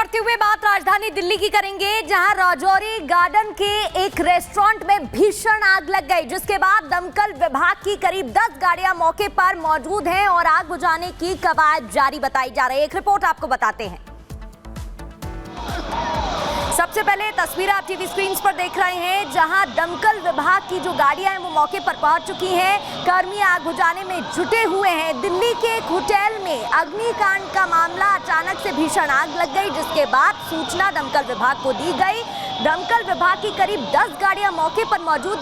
बढ़ते हुए बात राजधानी दिल्ली की करेंगे, जहां राजौरी गार्डन के एक रेस्टोरेंट में भीषण आग लग गई, जिसके बाद दमकल विभाग की करीब 10 गाड़ियां मौके पर मौजूद हैं और आग बुझाने की कवायद जारी बताई जा रही है। एक रिपोर्ट आपको बताते हैं। सबसे पहले तस्वीरें आप टीवी स्क्रीन पर देख रहे हैं, जहां दमकल विभाग की जो गाड़ियां हैं वो मौके पर पहुंच चुकी हैं। कर्मी आग बुझाने में जुटे हुए हैं। दिल्ली के एक होटल में अग्निकांड का मामला, अचानक से भीषण आग लग गई, जिसके बाद सूचना दमकल विभाग को दी गई। दमकल विभाग की करीब 10 गाड़ियां मौके पर मौजूद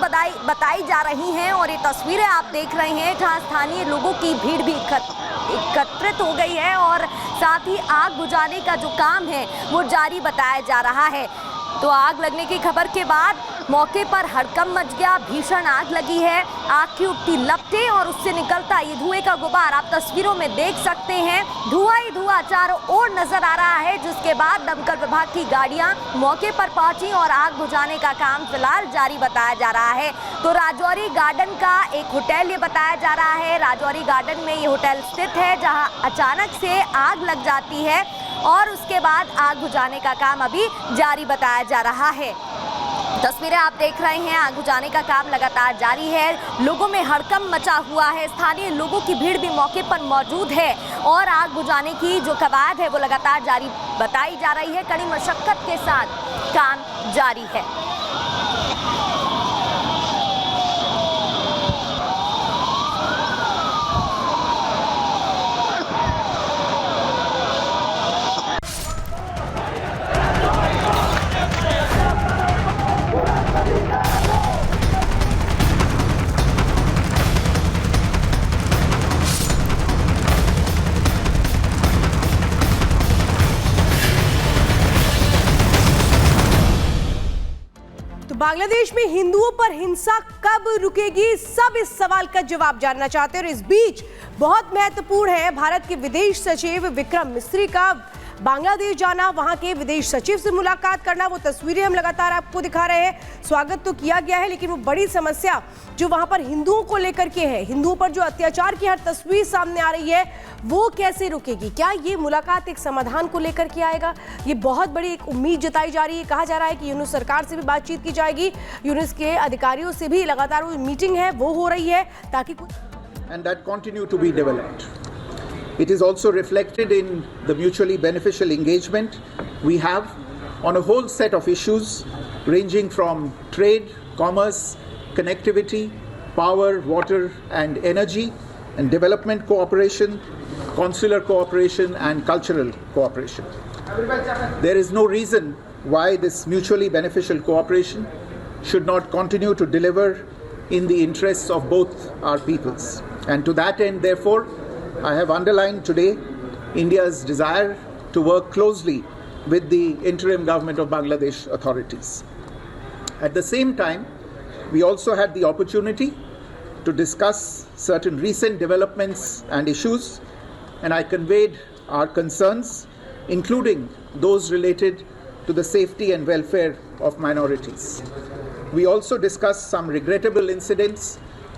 बताई जा रही हैं और ये तस्वीरें आप देख रहे हैं, जहां स्थानीय लोगों की भीड़ भी एकत्रित हो गई है और साथ ही आग बुझाने का जो काम है वो जारी बताया जा रहा है। तो आग लगने की खबर के बाद मौके पर हड़कंप मच गया। भीषण आग लगी है, आग की उठती लपटें और उससे निकलता ये धुएं का गुबार आप तस्वीरों में देख सकते हैं। धुआं ही धुआं चारों ओर नजर आ रहा है, जिसके बाद दमकल विभाग की गाड़ियां मौके पर पहुंची और आग बुझाने का काम फिलहाल जारी बताया जा रहा है। तो राजौरी गार्डन का एक होटल ये बताया जा रहा है। राजौरी गार्डन में ये होटल स्थित है, जहां अचानक से आग लग जाती है और उसके बाद आग बुझाने का काम अभी जारी बताया जा रहा है। तस्वीरें आप देख रहे हैं, आग बुझाने का काम लगातार जारी है। लोगों में हड़कंप मचा हुआ है, स्थानीय लोगों की भीड़ भी मौके पर मौजूद है और आग बुझाने की जो कवायद है वो लगातार जारी बताई जा रही है। कड़ी मशक्कत के साथ काम जारी है। बांग्लादेश में हिंदुओं पर हिंसा कब रुकेगी, सब इस सवाल का जवाब जानना चाहते हैं। और इस बीच बहुत महत्वपूर्ण है भारत के विदेश सचिव विक्रम मिस्री का बांग्लादेश जाना, वहां के विदेश सचिव से मुलाकात करना। वो तस्वीरें हम लगातार आपको दिखा रहे हैं। स्वागत तो किया गया है, लेकिन वो बड़ी समस्या जो वहां पर हिंदुओं को लेकर के है, हिंदुओं पर जो अत्याचार की हर तस्वीर सामने आ रही है, वो कैसे रुकेगी? क्या ये मुलाकात एक समाधान को लेकर के आएगा? ये बहुत बड़ी एक उम्मीद जताई जा रही है। कहा जा रहा है कि यूनुस सरकार से भी बातचीत की जाएगी, यूनुस के अधिकारियों से भी लगातार वो मीटिंग है वो हो रही है, ताकि and that continue to be developed. It is also reflected in the mutually beneficial engagement we have on a whole set of issues ranging from trade, commerce, connectivity, power, water and energy, and development cooperation, consular cooperation and cultural cooperation. There is no reason why this mutually beneficial cooperation should not continue to deliver in the interests of both our peoples. And to that end, therefore, I have underlined today India's desire to work closely with the interim government of Bangladesh authorities. At the same time, we also had the opportunity to discuss certain recent developments and issues, and I conveyed our concerns, including those related to the safety and welfare of minorities. We also discussed some regrettable incidents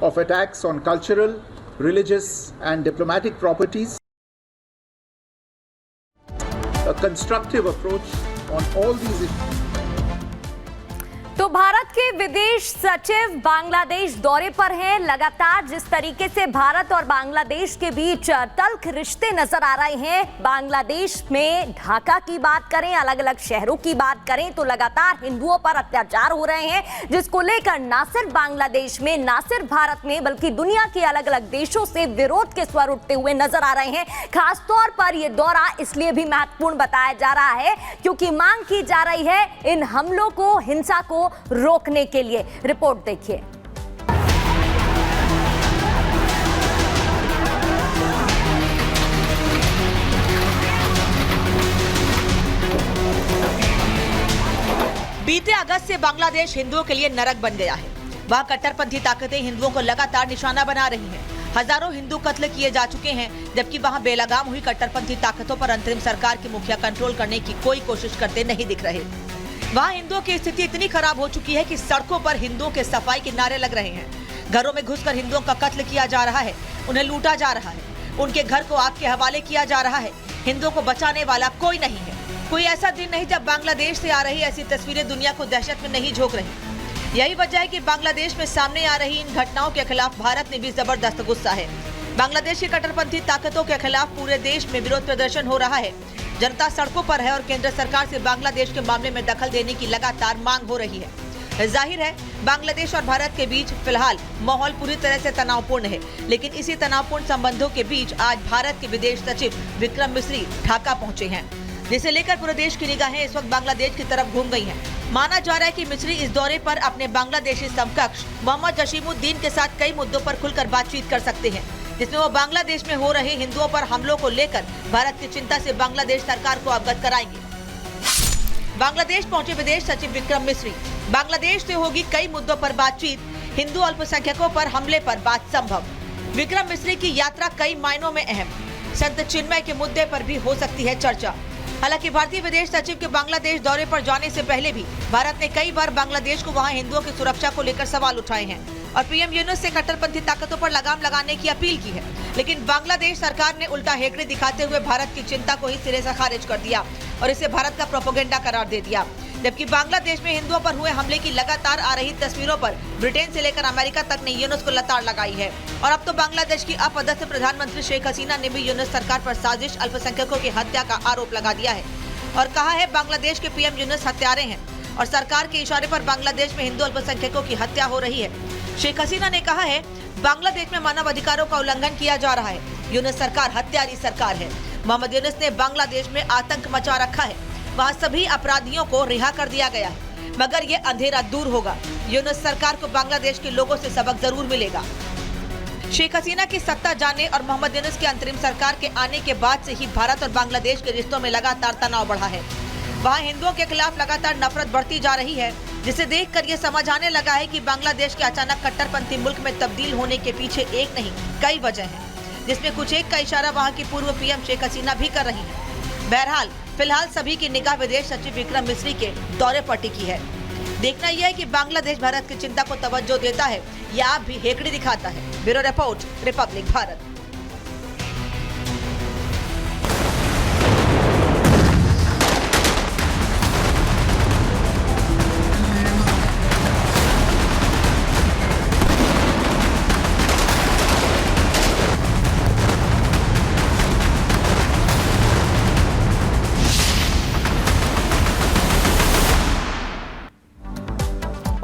of attacks on cultural, religious and diplomatic properties. A constructive approach on all these issues. तो भारत के विदेश सचिव बांग्लादेश दौरे पर हैं। लगातार जिस तरीके से भारत और बांग्लादेश के बीच तल्ख रिश्ते नजर आ रहे हैं, बांग्लादेश में ढाका की बात करें, अलग अलग शहरों की बात करें, तो लगातार हिंदुओं पर अत्याचार हो रहे हैं, जिसको लेकर ना सिर्फ बांग्लादेश में, ना सिर्फ भारत में, बल्कि दुनिया के अलग अलग देशों से विरोध के स्वर उठते हुए नजर आ रहे हैं। खासतौर पर यह दौरा इसलिए भी महत्वपूर्ण बताया जा रहा है क्योंकि मांग की जा रही है इन हमलों को, हिंसा को रोकने के लिए। रिपोर्ट देखिए। बीते अगस्त से बांग्लादेश हिंदुओं के लिए नरक बन गया है। वहां कट्टरपंथी ताकतें हिंदुओं को लगातार निशाना बना रही हैं। हजारों हिंदू कत्ल किए जा चुके हैं, जबकि वहां बेलगाम हुई कट्टरपंथी ताकतों पर अंतरिम सरकार के मुखिया कंट्रोल करने की कोई कोशिश करते नहीं दिख रहे। वहाँ हिंदुओं की स्थिति इतनी खराब हो चुकी है कि सड़कों पर हिंदुओं के सफाई के नारे लग रहे हैं। घरों में घुसकर हिंदुओं का कत्ल किया जा रहा है, उन्हें लूटा जा रहा है, उनके घर को आग के हवाले किया जा रहा है। हिंदुओं को बचाने वाला कोई नहीं है। कोई ऐसा दिन नहीं जब बांग्लादेश से आ रही ऐसी तस्वीरें दुनिया को दहशत में नहीं झोंक रही। यही वजह है कि बांग्लादेश में सामने आ रही इन घटनाओं के खिलाफ भारत में भी जबरदस्त गुस्सा है। बांग्लादेश की कट्टरपंथी ताकतों के खिलाफ पूरे देश में विरोध प्रदर्शन हो रहा है। जनता सड़कों पर है और केंद्र सरकार से बांग्लादेश के मामले में दखल देने की लगातार मांग हो रही है। जाहिर है बांग्लादेश और भारत के बीच फिलहाल माहौल पूरी तरह से तनावपूर्ण है, लेकिन इसी तनावपूर्ण संबंधों के बीच आज भारत के विदेश सचिव विक्रम मिस्री ढाका पहुंचे हैं, जिसे लेकर पूरे देश की निगाहें इस वक्त बांग्लादेश की तरफ घूम गई हैं। माना जा रहा है कि मिस्री इस दौरे पर अपने बांग्लादेशी समकक्ष मोहम्मद जसीमुद्दीन के साथ कई मुद्दों पर खुलकर बातचीत कर सकते हैं, जिसमें वो बांग्लादेश में हो रहे हिंदुओं पर हमलों को लेकर भारत की चिंता से बांग्लादेश सरकार को अवगत कराएंगे। बांग्लादेश पहुंचे विदेश सचिव विक्रम मिस्री। बांग्लादेश से होगी कई मुद्दों पर बातचीत, हिंदू अल्पसंख्यकों पर हमले पर बात संभव। विक्रम मिस्री की यात्रा कई मायनों में अहम, संत चिन्मय के मुद्दे पर भी हो सकती है चर्चा। हालांकि भारतीय विदेश सचिव के बांग्लादेश दौरे पर जाने से पहले भी भारत ने कई बार बांग्लादेश को वहां हिंदुओं की सुरक्षा को लेकर सवाल उठाए हैं और पीएम यूनुस से कट्टरपंथी ताकतों पर लगाम लगाने की अपील की है, लेकिन बांग्लादेश सरकार ने उल्टा हेकड़ी दिखाते हुए भारत की चिंता को ही सिरे से खारिज कर दिया और इसे भारत का प्रोपेगेंडा करार दे दिया। जबकि बांग्लादेश में हिंदुओं पर हुए हमले की लगातार आ रही तस्वीरों पर ब्रिटेन से लेकर अमेरिका तक ने यूनुस को लताड़ लगाई है और अब तो बांग्लादेश की अपदस्थ प्रधानमंत्री शेख हसीना ने भी यूनुस सरकार पर साजिश अल्पसंख्यकों की हत्या का आरोप लगा दिया है और कहा है बांग्लादेश के पीएम यूनुस हत्यारे हैं और सरकार के इशारे पर बांग्लादेश में हिंदू अल्पसंख्यकों की हत्या हो रही है। शेख हसीना ने कहा है बांग्लादेश में मानव अधिकारों का उल्लंघन किया जा रहा है, यूनुस सरकार हत्यारी सरकार है। मोहम्मद यूनुस ने बांग्लादेश में आतंक मचा रखा है, वहाँ सभी अपराधियों को रिहा कर दिया गया है, मगर ये अंधेरा दूर होगा। यूनुस सरकार को बांग्लादेश के लोगों से सबक जरूर मिलेगा। शेख हसीना की सत्ता जाने और मोहम्मद यूनुस की अंतरिम सरकार के आने के बाद से ही भारत और बांग्लादेश के रिश्तों में लगातार तनाव बढ़ा है। वहाँ हिंदुओं के खिलाफ लगातार नफरत बढ़ती जा रही है, जिसे देखकर ये समझ आने लगा है कि बांग्लादेश के अचानक कट्टरपंथी मुल्क में तब्दील होने के पीछे एक नहीं कई वजह हैं, जिसमें कुछ एक का इशारा वहाँ की पूर्व पीएम शेख हसीना भी कर रही है। बहरहाल फिलहाल सभी की निगाह विदेश सचिव विक्रम मिस्री के दौरे पर टिकी है। देखना यह है कि बांग्लादेश भारत की चिंता को तवज्जो देता है या आप भी हेकड़ी दिखाता है। Bureau report, Republic Bharat.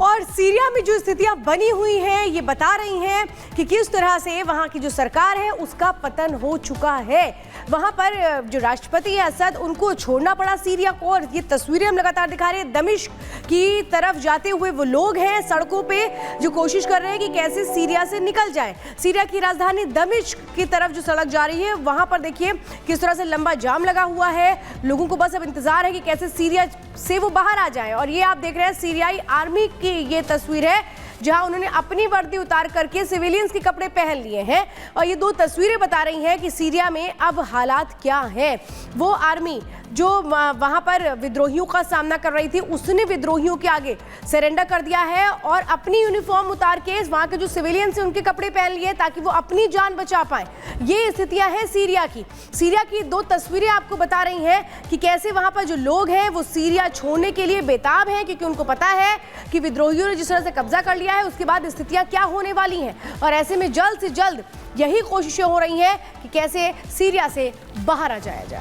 और सीरिया में जो स्थितियां बनी हुई हैं ये बता रही हैं कि किस तरह से वहां की जो सरकार है उसका पतन हो चुका है। वहां पर जो राष्ट्रपति है असद, उनको छोड़ना पड़ा सीरिया को और ये तस्वीरें हम लगातार दिखा रहे हैं। दमिश्क की तरफ जाते हुए वो लोग हैं सड़कों पे जो कोशिश कर रहे हैं कि कैसे सीरिया से निकल जाए। सीरिया की राजधानी दमिश्क की तरफ जो सड़क जा रही है वहां पर देखिए किस तरह से लंबा जाम लगा हुआ है। लोगों को बस अब इंतजार है कि कैसे सीरिया से वो बाहर आ जाए। और ये आप देख रहे हैं सीरियाई आर्मी की ये तस्वीर है जहां उन्होंने अपनी वर्दी उतार करके सिविलियंस के कपड़े पहन लिए हैं और ये दो तस्वीरें बता रही हैं कि सीरिया में अब हालात क्या हैं। वो आर्मी जो वहां पर विद्रोहियों का सामना कर रही थी उसने विद्रोहियों के आगे सरेंडर कर दिया है और अपनी यूनिफॉर्म उतार के वहां के जो सिविलियंस हैं उनके कपड़े पहन लिए ताकि वो अपनी जान बचा पाए। ये स्थितियां हैं सीरिया की। सीरिया की दो तस्वीरें आपको बता रही हैं कि कैसे वहां पर जो लोग हैं वो सीरिया छोड़ने के लिए बेताब हैं, क्योंकि उनको पता है कि विद्रोहियों ने जिस तरह से कब्जा कर लिया है उसके बाद स्थितियां क्या होने वाली हैं। और ऐसे में जल्द से जल्द यही कोशिशें हो रही हैं कि कैसे सीरिया से बाहर आ जाया जाए।